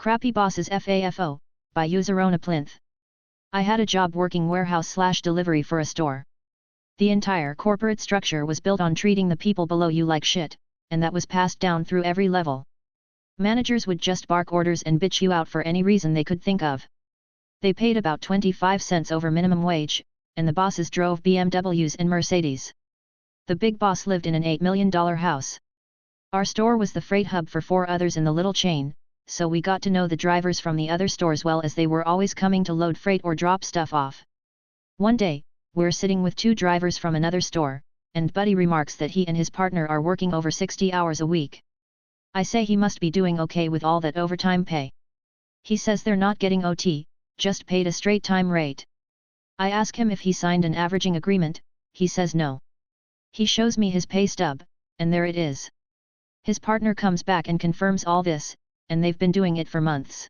Crappy Bosses FAFO, by Userona Plinth. I had a job working warehouse/delivery for a store. The entire corporate structure was built on treating the people below you like shit, and that was passed down through every level. Managers would just bark orders and bitch you out for any reason they could think of. They paid about 25 cents over minimum wage, and the bosses drove BMWs and Mercedes. The big boss lived in an $8 million house. Our store was the freight hub for 4 others in the little chain, so we got to know the drivers from the other stores well, as they were always coming to load freight or drop stuff off. One day, we're sitting with 2 drivers from another store, and Buddy remarks that he and his partner are working over 60 hours a week. I say he must be doing okay with all that overtime pay. He says they're not getting OT, just paid a straight time rate. I ask him if he signed an averaging agreement. He says no. He shows me his pay stub, and there it is. His partner comes back and confirms all this, and they've been doing it for months.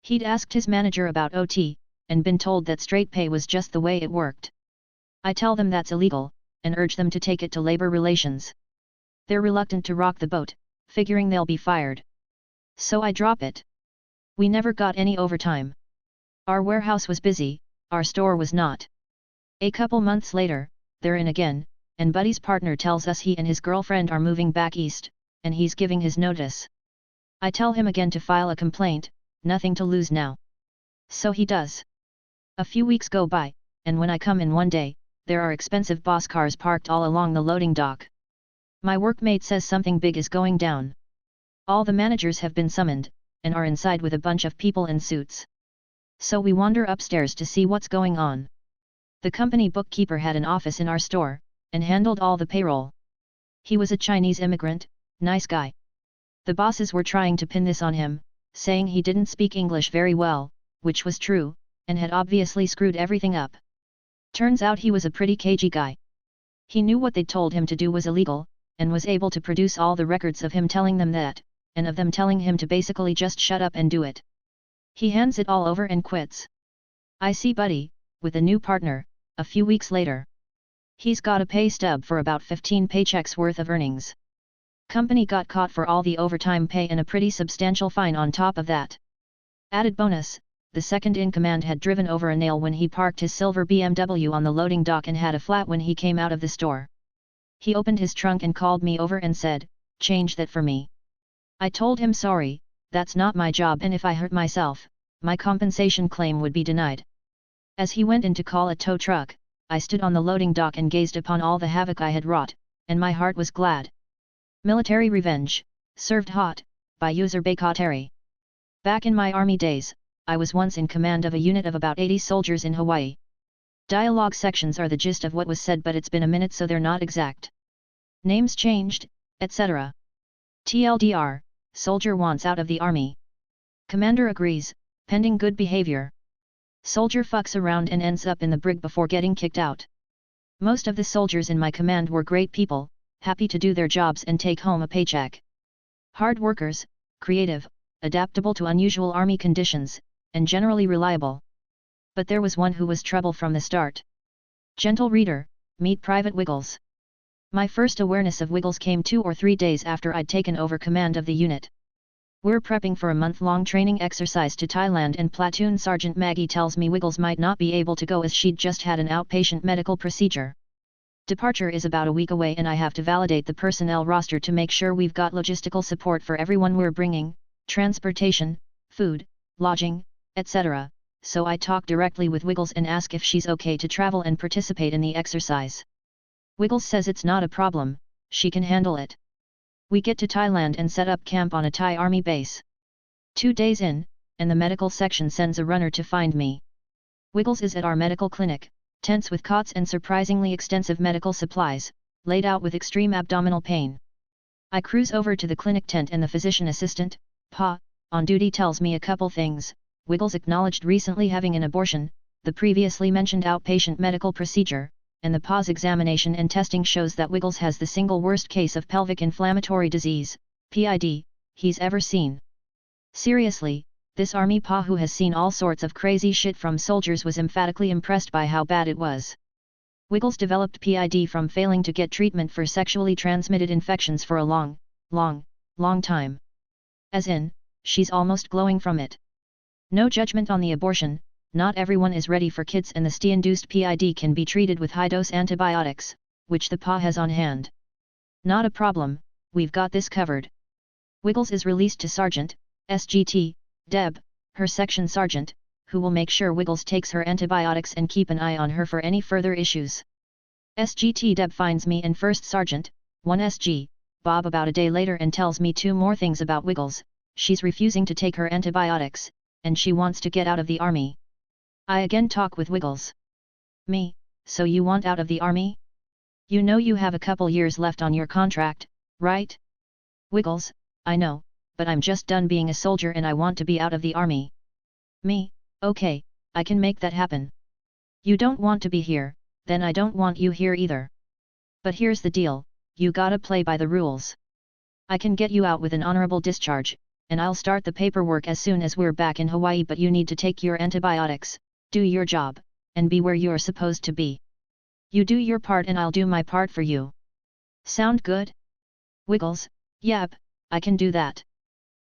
He'd asked his manager about OT, and been told that straight pay was just the way it worked. I tell them that's illegal, and urge them to take it to labor relations. They're reluctant to rock the boat, figuring they'll be fired. So I drop it. We never got any overtime. Our warehouse was busy, our store was not. A couple months later, they're in again, and Buddy's partner tells us he and his girlfriend are moving back east, and he's giving his notice. I tell him again to file a complaint, nothing to lose now. So he does. A few weeks go by, and when I come in one day, there are expensive boss cars parked all along the loading dock. My workmate says something big is going down. All the managers have been summoned, and are inside with a bunch of people in suits. So we wander upstairs to see what's going on. The company bookkeeper had an office in our store, and handled all the payroll. He was a Chinese immigrant, nice guy. The bosses were trying to pin this on him, saying he didn't speak English very well, which was true, and had obviously screwed everything up. Turns out he was a pretty cagey guy. He knew what they'd told him to do was illegal, and was able to produce all the records of him telling them that, and of them telling him to basically just shut up and do it. He hands it all over and quits. I see Buddy, with a new partner, a few weeks later. He's got a pay stub for about 15 paychecks worth of earnings. Company got caught for all the overtime pay and a pretty substantial fine on top of that. Added bonus, the second in command had driven over a nail when he parked his silver BMW on the loading dock and had a flat when he came out of the store. He opened his trunk and called me over and said, "Change that for me." I told him sorry, that's not my job, and if I hurt myself, my compensation claim would be denied. As he went in to call a tow truck, I stood on the loading dock and gazed upon all the havoc I had wrought, and my heart was glad. Military Revenge, served hot, by user Bakateri. Back in my army days, I was once in command of a unit of about 80 soldiers in Hawaii. Dialogue sections are the gist of what was said, but it's been a minute so they're not exact. Names changed, etc. TLDR, soldier wants out of the army. Commander agrees, pending good behavior. Soldier fucks around and ends up in the brig before getting kicked out. Most of the soldiers in my command were great people, happy to do their jobs and take home a paycheck. Hard workers, creative, adaptable to unusual army conditions, and generally reliable. But there was one who was trouble from the start. Gentle reader, meet Private Wiggles. My first awareness of Wiggles came 2 or 3 days after I'd taken over command of the unit. We're prepping for a month-long training exercise to Thailand, and Platoon Sergeant Maggie tells me Wiggles might not be able to go as she'd just had an outpatient medical procedure. Departure is about a week away, and I have to validate the personnel roster to make sure we've got logistical support for everyone we're bringing, transportation, food, lodging, etc. So I talk directly with Wiggles and ask if she's okay to travel and participate in the exercise. Wiggles says it's not a problem, she can handle it. We get to Thailand and set up camp on a Thai army base. 2 days in, and the medical section sends a runner to find me. Wiggles is at our medical clinic, tents with cots and surprisingly extensive medical supplies, laid out with extreme abdominal pain. I cruise over to the clinic tent and the physician assistant, Pa, on duty tells me a couple things. Wiggles acknowledged recently having an abortion, the previously mentioned outpatient medical procedure, and the Pa's examination and testing shows that Wiggles has the single worst case of pelvic inflammatory disease, PID, he's ever seen. Seriously, this army Pa who has seen all sorts of crazy shit from soldiers was emphatically impressed by how bad it was. Wiggles developed PID from failing to get treatment for sexually transmitted infections for a long time. As in, she's almost glowing from it. No judgment on the abortion, not everyone is ready for kids, and the STI-induced PID can be treated with high-dose antibiotics, which the PA has on hand. Not a problem, we've got this covered. Wiggles is released to Sergeant, SGT, Deb, her section sergeant, who will make sure Wiggles takes her antibiotics and keep an eye on her for any further issues. SGT Deb finds me and First Sergeant, 1SG, Bob about a day later and tells me 2 more things about Wiggles. She's refusing to take her antibiotics, and she wants to get out of the army. I again talk with Wiggles. Me, so you want out of the army? You know you have a couple years left on your contract, right? Wiggles, I know, but I'm just done being a soldier and I want to be out of the army. Me, okay, I can make that happen. You don't want to be here, then I don't want you here either. But here's the deal, you gotta play by the rules. I can get you out with an honorable discharge, and I'll start the paperwork as soon as we're back in Hawaii, but you need to take your antibiotics, do your job, and be where you're supposed to be. You do your part and I'll do my part for you. Sound good? Wiggles, yep, I can do that.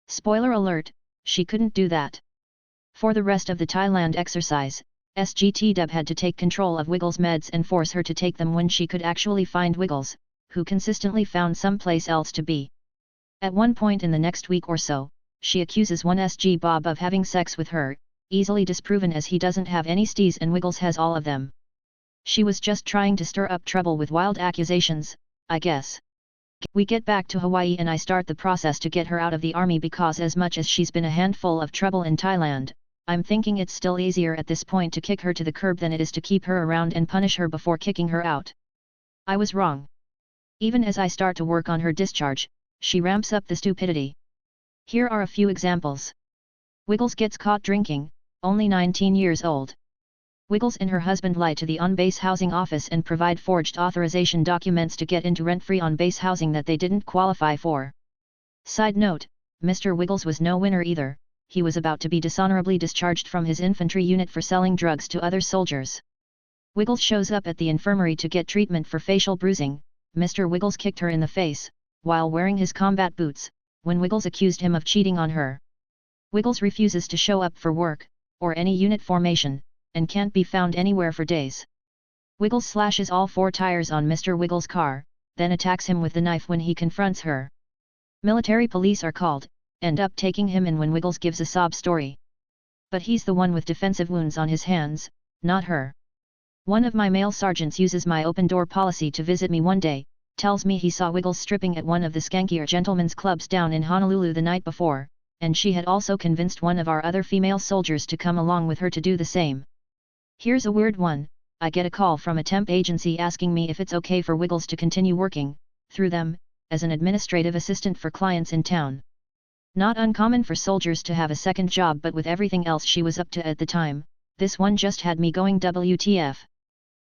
Spoiler alert, she couldn't do that. For the rest of the Thailand exercise, SGT Deb had to take control of Wiggles' meds and force her to take them when she could actually find Wiggles, who consistently found someplace else to be. At one point in the next week or so, she accuses 1SG Bob of having sex with her, easily disproven as he doesn't have any STIs and Wiggles has all of them. She was just trying to stir up trouble with wild accusations, I guess. We get back to Hawaii and I start the process to get her out of the army because as much as she's been a handful of trouble in Thailand, I'm thinking it's still easier at this point to kick her to the curb than it is to keep her around and punish her before kicking her out. I was wrong. Even as I start to work on her discharge, she ramps up the stupidity. Here are a few examples. Wiggles gets caught drinking, only 19 years old. Wiggles and her husband lie to the on-base housing office and provide forged authorization documents to get into rent-free on-base housing that they didn't qualify for. Side note, Mr. Wiggles was no winner either, he was about to be dishonorably discharged from his infantry unit for selling drugs to other soldiers. Wiggles shows up at the infirmary to get treatment for facial bruising. Mr. Wiggles kicked her in the face, while wearing his combat boots, when Wiggles accused him of cheating on her. Wiggles refuses to show up for work, or any unit formation, and can't be found anywhere for days. Wiggles slashes all 4 tires on Mr. Wiggles' car, then attacks him with the knife when he confronts her. Military police are called, end up taking him in when Wiggles gives a sob story. But he's the one with defensive wounds on his hands, not her. One of my male sergeants uses my open door policy to visit me one day, tells me he saw Wiggles stripping at one of the skankier gentlemen's clubs down in Honolulu the night before, and she had also convinced one of our other female soldiers to come along with her to do the same. Here's a weird one, I get a call from a temp agency asking me if it's okay for Wiggles to continue working, through them, as an administrative assistant for clients in town. Not uncommon for soldiers to have a second job, but with everything else she was up to at the time, this one just had me going WTF.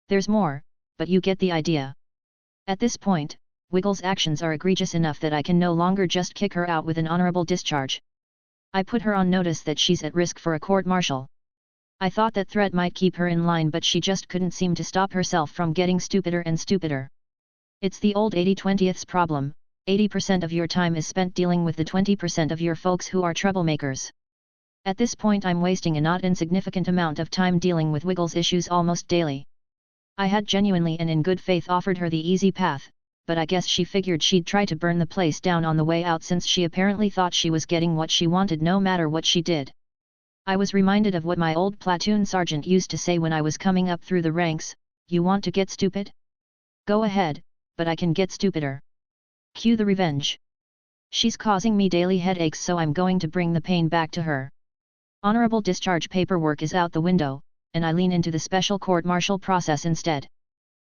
There's more, but you get the idea. At this point, Wiggles' actions are egregious enough that I can no longer just kick her out with an honorable discharge. I put her on notice that she's at risk for a court-martial. I thought that threat might keep her in line, but she just couldn't seem to stop herself from getting stupider and stupider. It's the old 80-20ths problem, 80% of your time is spent dealing with the 20% of your folks who are troublemakers. At this point I'm wasting a not insignificant amount of time dealing with Wiggles' issues almost daily. I had genuinely and in good faith offered her the easy path, but I guess she figured she'd try to burn the place down on the way out since she apparently thought she was getting what she wanted no matter what she did. I was reminded of what my old platoon sergeant used to say when I was coming up through the ranks, "You want to get stupid? Go ahead, but I can get stupider." Cue the revenge. She's causing me daily headaches, so I'm going to bring the pain back to her. Honorable discharge paperwork is out the window, and I lean into the special court-martial process instead.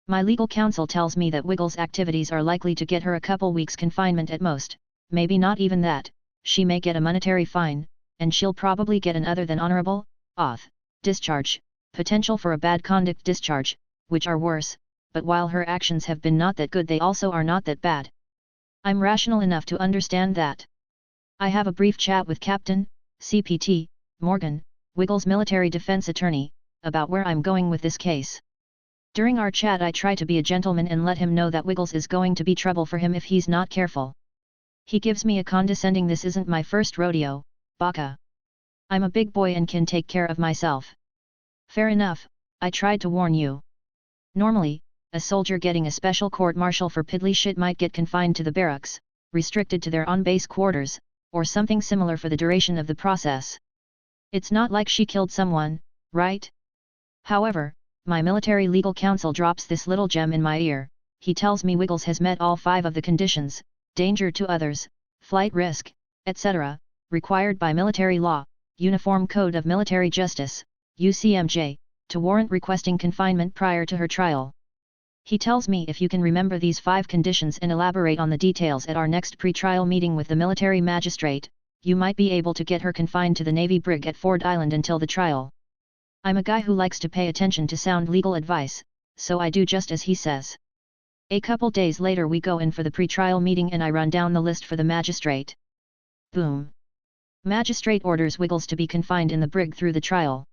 My legal counsel tells me that Wiggles' activities are likely to get her a couple weeks confinement at most, maybe not even that. She may get a monetary fine, and she'll probably get an other than honorable, auth, discharge, potential for a bad conduct discharge, which are worse, but while her actions have been not that good, they also are not that bad. I'm rational enough to understand that. I have a brief chat with Captain, CPT, Morgan, Wiggles' military defense attorney, about where I'm going with this case. During our chat I try to be a gentleman and let him know that Wiggles is going to be trouble for him if he's not careful. He gives me a condescending "this isn't my first rodeo, Baka. I'm a big boy and can take care of myself. Fair enough, I tried to warn you. Normally, a soldier getting a special court-martial for piddly shit might get confined to the barracks, restricted to their on-base quarters, or something similar for the duration of the process. It's not like she killed someone, right? However, my military legal counsel drops this little gem in my ear. He tells me Wiggles has met all 5 of the conditions: danger to others, flight risk, etc., required by military law, Uniform Code of Military Justice, UCMJ, to warrant requesting confinement prior to her trial. He tells me if you can remember these 5 conditions and elaborate on the details at our next pre-trial meeting with the military magistrate, you might be able to get her confined to the Navy brig at Ford Island until the trial. I'm a guy who likes to pay attention to sound legal advice, so I do just as he says. A couple days later we go in for the pre-trial meeting and I run down the list for the magistrate. Boom. Magistrate orders Wiggles to be confined in the brig through the trial.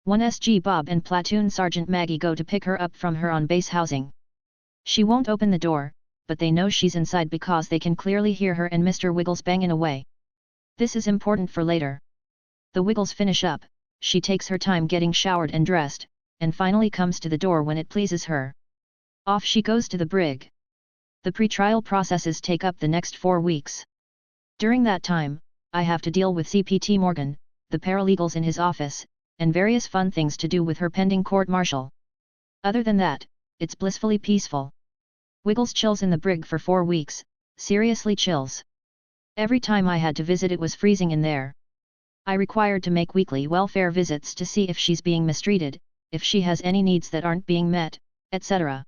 1SG Bob and Platoon Sergeant Maggie go to pick her up from her on-base housing. She won't open the door, but they know she's inside because they can clearly hear her and Mr. Wiggles banging away. This is important for later. The Wiggles finish up, she takes her time getting showered and dressed, and finally comes to the door when it pleases her. Off she goes to the brig. The pre-trial processes take up the next 4 weeks. During that time, I have to deal with CPT Morgan, the paralegals in his office, and various fun things to do with her pending court-martial. Other than that, it's blissfully peaceful. Wiggles chills in the brig for 4 weeks, seriously chills. Every time I had to visit it was freezing in there. I required to make weekly welfare visits to see if she's being mistreated, if she has any needs that aren't being met, etc.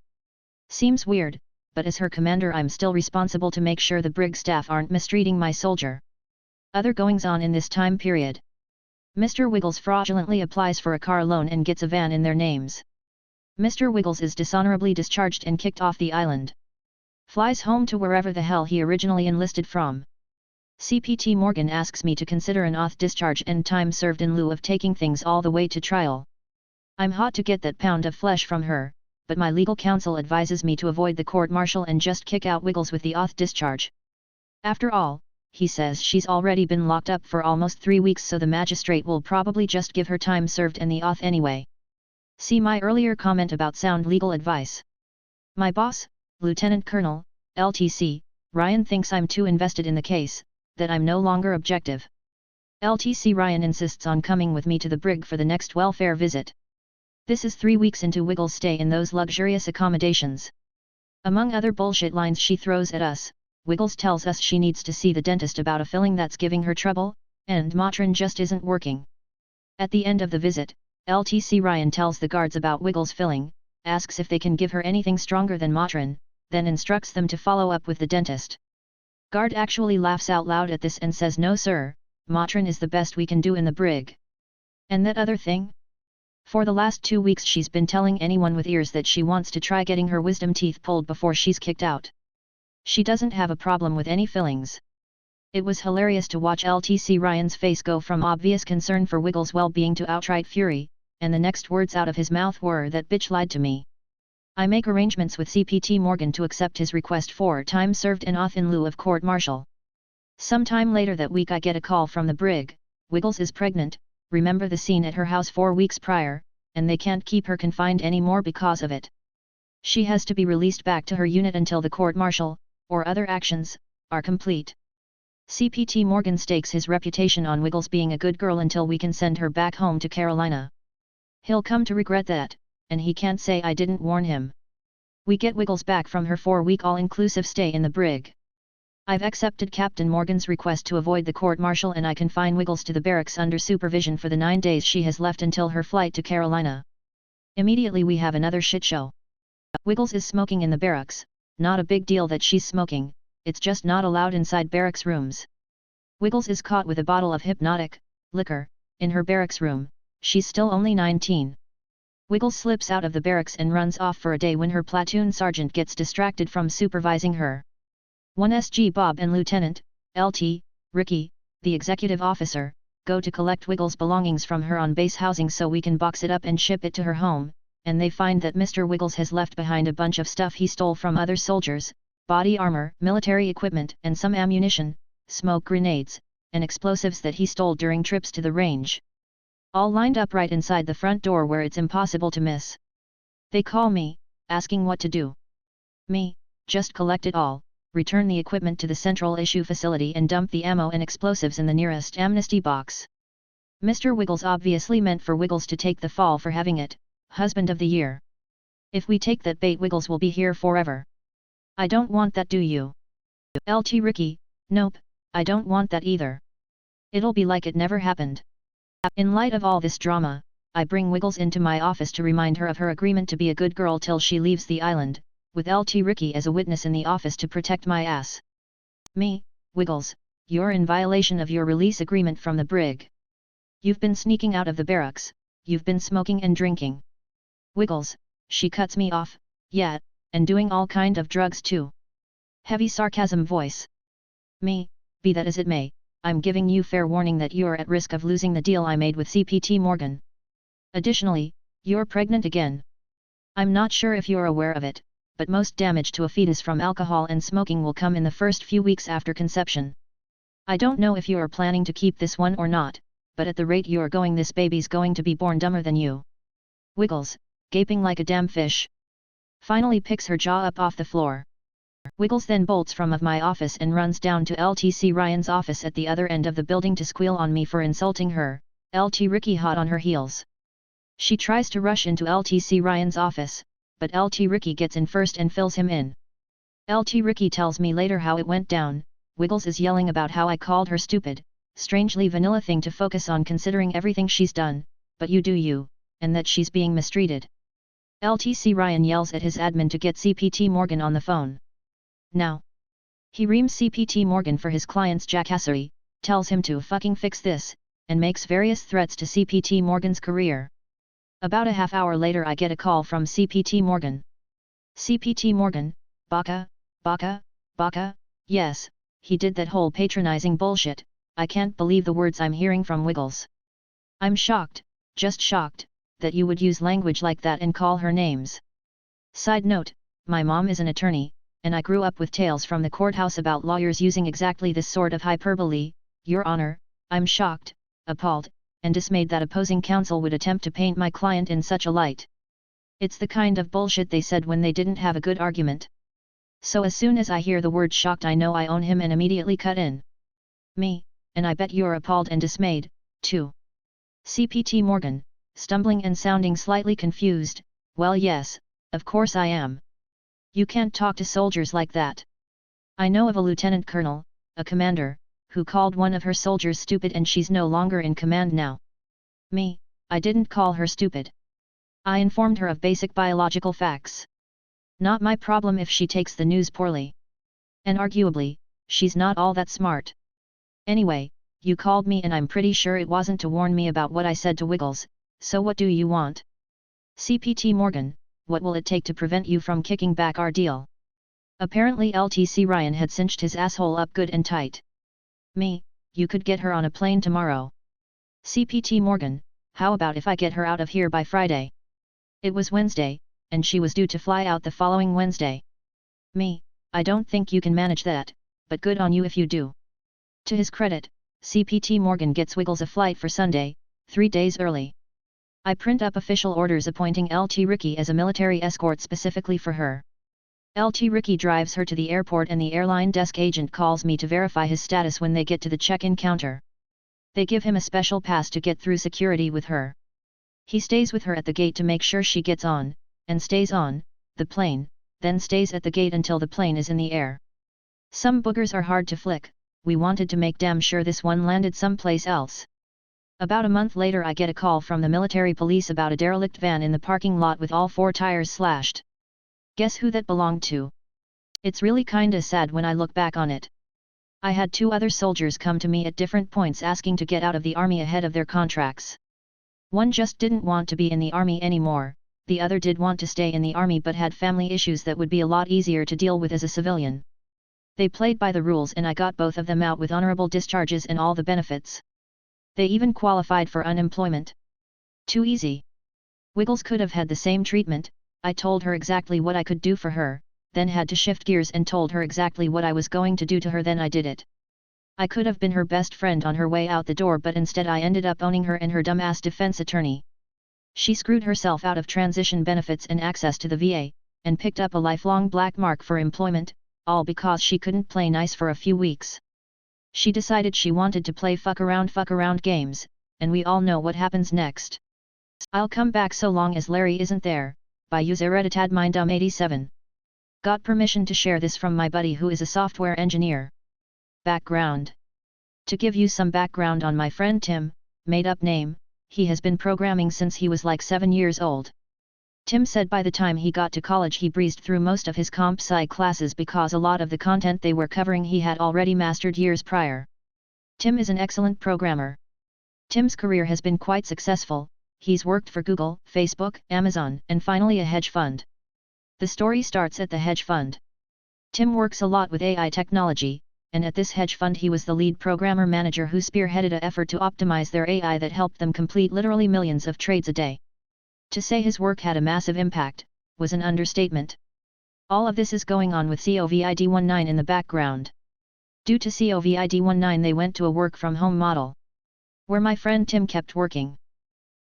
Seems weird, but as her commander I'm still responsible to make sure the brig staff aren't mistreating my soldier. Other goings-on in this time period. Mr. Wiggles fraudulently applies for a car loan and gets a van in their names. Mr. Wiggles is dishonorably discharged and kicked off the island. Flies home to wherever the hell he originally enlisted from. CPT Morgan asks me to consider an auth discharge and time served in lieu of taking things all the way to trial. I'm hot to get that pound of flesh from her, but my legal counsel advises me to avoid the court-martial and just kick out Wiggles with the auth discharge. After all, he says she's already been locked up for almost 3 weeks, so the magistrate will probably just give her time served and the auth anyway. See my earlier comment about sound legal advice. My boss, Lieutenant Colonel, LTC, Ryan thinks I'm too invested in the case, that I'm no longer objective. LTC Ryan insists on coming with me to the brig for the next welfare visit. This is 3 weeks into Wiggles' stay in those luxurious accommodations. Among other bullshit lines she throws at us, Wiggles tells us she needs to see the dentist about a filling that's giving her trouble, and Motrin just isn't working. At the end of the visit, LTC Ryan tells the guards about Wiggles' filling, asks if they can give her anything stronger than Motrin, then instructs them to follow up with the dentist. Guard actually laughs out loud at this and says, "No sir, Motrin is the best we can do in the brig." And that other thing? For the last 2 weeks she's been telling anyone with ears that she wants to try getting her wisdom teeth pulled before she's kicked out. She doesn't have a problem with any fillings. It was hilarious to watch LTC Ryan's face go from obvious concern for Wiggles' well-being to outright fury, and the next words out of his mouth were, "That bitch lied to me." I make arrangements with CPT Morgan to accept his request for time served and auth in lieu of court-martial. Sometime later that week I get a call from the brig. Wiggles is pregnant, remember the scene at her house 4 weeks prior, and they can't keep her confined anymore because of it. She has to be released back to her unit until the court-martial, or other actions, are complete. CPT Morgan stakes his reputation on Wiggles being a good girl until we can send her back home to Carolina. He'll come to regret that, and he can't say I didn't warn him. We get Wiggles back from her 4-week all-inclusive stay in the brig. I've accepted Captain Morgan's request to avoid the court-martial and I confine Wiggles to the barracks under supervision for the 9 days she has left until her flight to Carolina. Immediately we have another shit show. Wiggles is smoking in the barracks. Not a big deal that she's smoking, it's just not allowed inside barracks rooms. Wiggles is caught with a bottle of hypnotic liquor in her barracks room. She's still only 19. Wiggles slips out of the barracks and runs off for a day when her platoon sergeant gets distracted from supervising her. 1SG Bob and Lieutenant, LT, Ricky, the executive officer, go to collect Wiggles' belongings from her on-base housing so we can box it up and ship it to her home, and they find that Mr. Wiggles has left behind a bunch of stuff he stole from other soldiers, body armor, military equipment and some ammunition, smoke grenades, and explosives that he stole during trips to the range. All lined up right inside the front door where it's impossible to miss. They call me, asking what to do. Me, just collect it all, return the equipment to the central issue facility and dump the ammo and explosives in the nearest amnesty box. Mr. Wiggles obviously meant for Wiggles to take the fall for having it, husband of the year. If we take that bait, Wiggles will be here forever. I don't want that, do you? LT Ricky, nope, I don't want that either. It'll be like it never happened. In light of all this drama, I bring Wiggles into my office to remind her of her agreement to be a good girl till she leaves the island, with LT Ricky as a witness in the office to protect my ass. Me, Wiggles, you're in violation of your release agreement from the brig. You've been sneaking out of the barracks, you've been smoking and drinking. Wiggles, she cuts me off, yeah, and doing all kind of drugs too. Heavy sarcasm voice. Me, be that as it may, I'm giving you fair warning that you're at risk of losing the deal I made with CPT Morgan. Additionally, you're pregnant again. I'm not sure if you're aware of it, but most damage to a fetus from alcohol and smoking will come in the first few weeks after conception. I don't know if you are planning to keep this one or not, but at the rate you're going, this baby's going to be born dumber than you. Wiggles, gaping like a damn fish, finally picks her jaw up off the floor. Wiggles then bolts from of my office and runs down to LTC Ryan's office at the other end of the building to squeal on me for insulting her, LT Ricky hot on her heels. She tries to rush into LTC Ryan's office, but LT Ricky gets in first and fills him in. LT Ricky tells me later how it went down. Wiggles is yelling about how I called her stupid, strangely vanilla thing to focus on considering everything she's done, but you do you, and that she's being mistreated. LTC Ryan yells at his admin to get CPT Morgan on the phone. Now. He reams CPT Morgan for his client's jackassery, tells him to fucking fix this, and makes various threats to CPT Morgan's career. About a half hour later I get a call from CPT Morgan. CPT Morgan, baka, baka, baka, yes, he did that whole patronizing bullshit. I can't believe the words I'm hearing from Wiggles. I'm shocked, just shocked, that you would use language like that and call her names. Side note, my mom is an attorney, and I grew up with tales from the courthouse about lawyers using exactly this sort of hyperbole. Your Honor, I'm shocked, appalled, and dismayed that opposing counsel would attempt to paint my client in such a light. It's the kind of bullshit they said when they didn't have a good argument. So as soon as I hear the word shocked, I know I own him and immediately cut in. Me, and I bet you're appalled and dismayed, too. CPT Morgan, stumbling and sounding slightly confused, well yes, of course I am. You can't talk to soldiers like that. I know of a lieutenant colonel, a commander, who called one of her soldiers stupid and she's no longer in command now. Me, I didn't call her stupid. I informed her of basic biological facts. Not my problem if she takes the news poorly. And arguably, she's not all that smart. Anyway, you called me and I'm pretty sure it wasn't to warn me about what I said to Wiggles, so what do you want? CPT Morgan, what will it take to prevent you from kicking back our deal? Apparently LTC Ryan had cinched his asshole up good and tight. Me, you could get her on a plane tomorrow. CPT Morgan, how about if I get her out of here by Friday? It was Wednesday, and she was due to fly out the following Wednesday. Me, I don't think you can manage that, but good on you if you do. To his credit, CPT Morgan gets Wiggles a flight for Sunday, 3 days early. I print up official orders appointing LT Ricky as a military escort specifically for her. LT Ricky drives her to the airport and the airline desk agent calls me to verify his status when they get to the check-in counter. They give him a special pass to get through security with her. He stays with her at the gate to make sure she gets on, and stays on, the plane, then stays at the gate until the plane is in the air. Some boogers are hard to flick, we wanted to make damn sure this one landed someplace else. About a month later I get a call from the military police about a derelict van in the parking lot with all 4 tires slashed. Guess who that belonged to? It's really kinda sad when I look back on it. I had 2 other soldiers come to me at different points asking to get out of the army ahead of their contracts. One just didn't want to be in the army anymore, the other did want to stay in the army but had family issues that would be a lot easier to deal with as a civilian. They played by the rules and I got both of them out with honorable discharges and all the benefits. They even qualified for unemployment. Too easy. Wiggles could have had the same treatment. I told her exactly what I could do for her, then had to shift gears and told her exactly what I was going to do to her, then I did it. I could have been her best friend on her way out the door, but instead I ended up owning her and her dumbass defense attorney. She screwed herself out of transition benefits and access to the VA, and picked up a lifelong black mark for employment, all because she couldn't play nice for a few weeks. She decided she wanted to play fuck around games, and we all know what happens next. I'll come back so long as Larry isn't there, by usereditadmindum87. Got permission to share this from my buddy who is a software engineer. Background. To give you some background on my friend Tim, made up name, he has been programming since he was like 7 years old. Tim said by the time he got to college he breezed through most of his comp sci classes because a lot of the content they were covering he had already mastered years prior. Tim is an excellent programmer. Tim's career has been quite successful. He's worked for Google, Facebook, Amazon, and finally a hedge fund. The story starts at the hedge fund. Tim works a lot with AI technology, and at this hedge fund he was the lead programmer manager who spearheaded an effort to optimize their AI that helped them complete literally millions of trades a day. To say his work had a massive impact, was an understatement. All of this is going on with COVID-19 in the background. Due to COVID-19 they went to a work-from-home model, where my friend Tim kept working.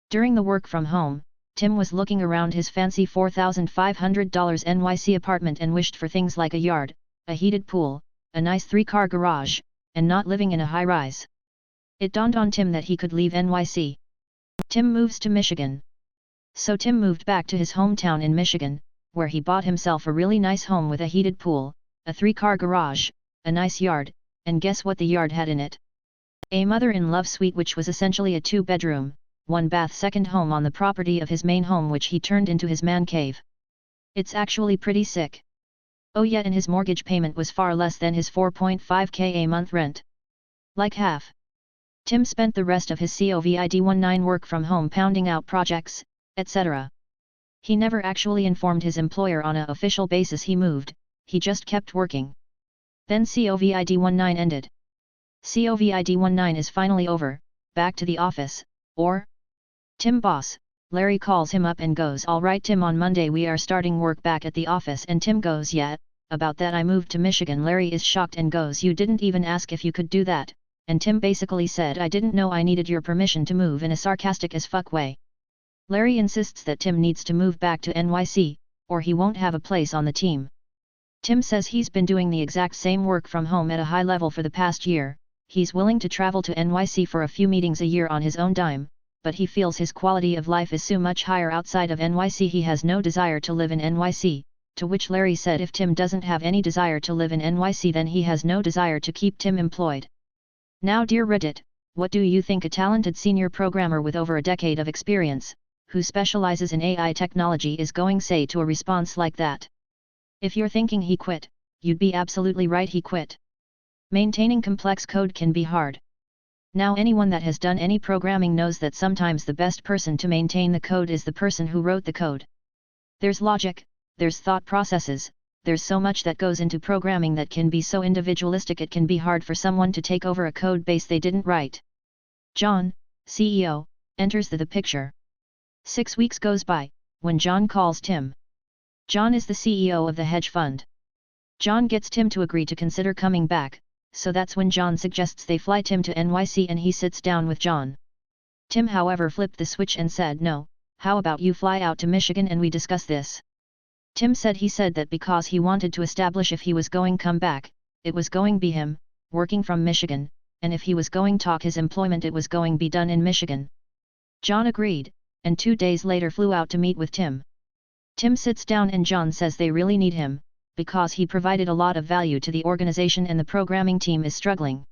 During the work from home, Tim was looking around his fancy $4,500 NYC apartment and wished for things like a yard, a heated pool, a nice 3-car garage, and not living in a high-rise. It dawned on Tim that he could leave NYC. Tim moves to Michigan. So Tim moved back to his hometown in Michigan, where he bought himself a really nice home with a heated pool, a 3-car garage, a nice yard, and guess what the yard had in it? A mother-in-law suite which was essentially a 2-bedroom, 1-bath second home on the property of his main home which he turned into his man cave. It's actually pretty sick. Oh yeah, and his mortgage payment was far less than his $4.5K a month rent. Like half. Tim spent the rest of his COVID-19 work from home pounding out projects, etc. He never actually informed his employer on an official basis he moved, he just kept working. Then COVID-19 ended. COVID-19 is finally over, back to the office, or? Tim boss, Larry calls him up and goes, "Alright Tim, on Monday we are starting work back at the office," and Tim goes, "Yeah, about that I moved to Michigan." Larry is shocked and goes, "You didn't even ask if you could do that," and Tim basically said, "I didn't know I needed your permission to move," in a sarcastic as fuck way. Larry insists that Tim needs to move back to NYC, or he won't have a place on the team. Tim says he's been doing the exact same work from home at a high level for the past year, he's willing to travel to NYC for a few meetings a year on his own dime, but he feels his quality of life is so much higher outside of NYC he has no desire to live in NYC, to which Larry said if Tim doesn't have any desire to live in NYC then he has no desire to keep Tim employed. Now dear Reddit, what do you think a talented senior programmer with over a decade of experience, who specializes in AI technology is going say to a response like that? If you're thinking he quit, you'd be absolutely right, he quit. Maintaining complex code can be hard. Now anyone that has done any programming knows that sometimes the best person to maintain the code is the person who wrote the code. There's logic, there's thought processes, there's so much that goes into programming that can be so individualistic it can be hard for someone to take over a code base they didn't write. John, CEO, enters the picture. 6 weeks goes by, when John calls Tim. John is the CEO of the hedge fund. John gets Tim to agree to consider coming back, so that's when John suggests they fly Tim to NYC and he sits down with John. Tim however flipped the switch and said, "No, how about you fly out to Michigan and we discuss this?" Tim said he said that because he wanted to establish if he was going come back, it was going be him, working from Michigan, and if he was going talk his employment it was going be done in Michigan. John agreed, and 2 days later flew out to meet with Tim. Tim sits down and John says they really need him, because he provided a lot of value to the organization and the programming team is struggling.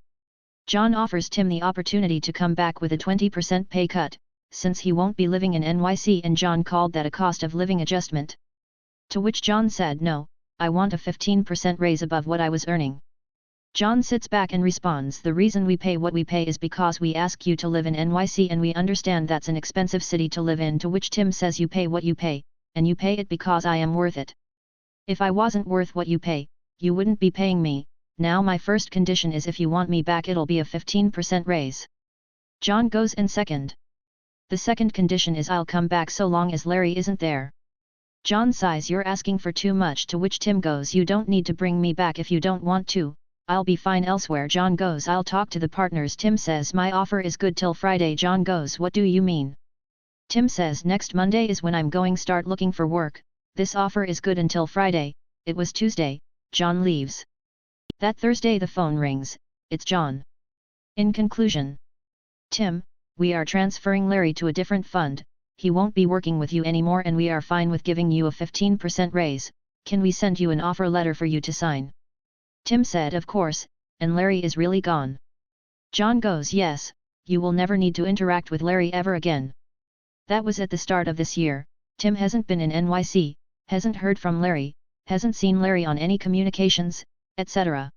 John offers Tim the opportunity to come back with a 20% pay cut, since he won't be living in NYC, and John called that a cost of living adjustment. To which John said, "No, I want a 15% raise above what I was earning." John sits back and responds, "The reason we pay what we pay is because we ask you to live in NYC and we understand that's an expensive city to live in." To which Tim says, "You pay what you pay, and you pay it because I am worth it. If I wasn't worth what you pay, you wouldn't be paying me. Now my first condition is if you want me back it'll be a 15% raise." John goes, "And second?" "The second condition is I'll come back so long as Larry isn't there." John sighs, "You're asking for too much." To which Tim goes, "You don't need to bring me back if you don't want to, I'll be fine elsewhere. John goes, I'll talk to the partners. Tim says, my offer is good till Friday. John goes, what do you mean? Tim says, next Monday is when I'm going start looking for work. This offer is good until Friday. It was Tuesday. John leaves. That Thursday the phone rings. It's John. In conclusion. Tim, we are transferring Larry to a different fund. He won't be working with you anymore and we are fine with giving you a 15% raise. Can we send you an offer letter for you to sign? Tim said, of course, and Larry is really gone. John goes, yes, you will never need to interact with Larry ever again. That was at the start of this year. Tim hasn't been in NYC, hasn't heard from Larry, hasn't seen Larry on any communications, etc.